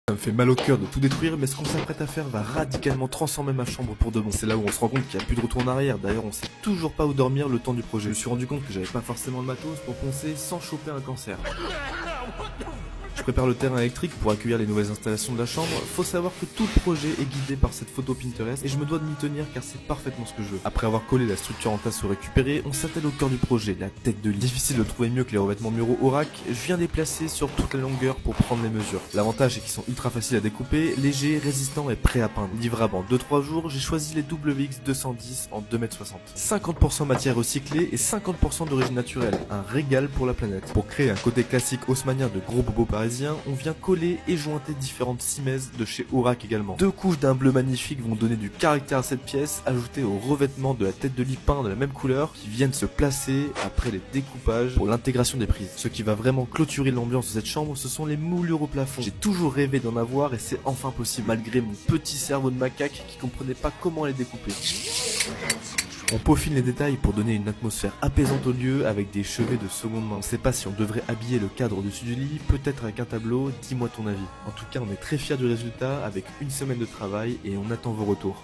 Ça me fait mal au cœur de tout détruire, mais ce qu'on s'apprête à faire va radicalement transformer ma chambre pour de bon. C'est là où on se rend compte qu'il n'y a plus de retour en arrière. D'ailleurs, on sait toujours pas où dormir le temps du projet. Je me suis rendu compte que j'avais pas forcément le matos pour poncer sans choper un cancer. Je prépare le terrain électrique pour accueillir les nouvelles installations de la chambre. Faut savoir que tout le projet est guidé par cette photo Pinterest et je me dois de m'y tenir car c'est parfaitement ce que je veux. Après avoir collé la structure en tasseau récupérée, on s'attelle au cœur du projet, la tête de lit. Difficile de trouver mieux que les revêtements muraux Aurac, je viens les placer sur toute la longueur pour prendre les mesures. L'avantage c'est qu'ils sont ultra faciles à découper, légers, résistants et prêts à peindre. Livrable en 2-3 jours, j'ai choisi les WX 210 en 2,60 m. 50% matière recyclée et 50% d'origine naturelle, un régal pour la planète. Pour créer un côté classique haussmannien de gros bobos parisiens, on vient coller et jointer différentes simèzes de chez Aurac également. 2 couches d'un bleu magnifique vont donner du caractère à cette pièce, ajoutées au revêtement de la tête de lit peint de la même couleur qui viennent se placer après les découpages pour l'intégration des prises. Ce qui va vraiment clôturer l'ambiance de cette chambre, ce sont les moulures au plafond. J'ai toujours rêvé d'en avoir et c'est enfin possible malgré mon petit cerveau de macaque qui comprenait pas comment les découper. On peaufine les détails pour donner une atmosphère apaisante au lieu avec des chevets de seconde main. On sait pas si on devrait habiller le cadre au-dessus du lit, peut-être avec un tableau, dis-moi ton avis. En tout cas, on est très fiers du résultat avec une semaine de travail et on attend vos retours.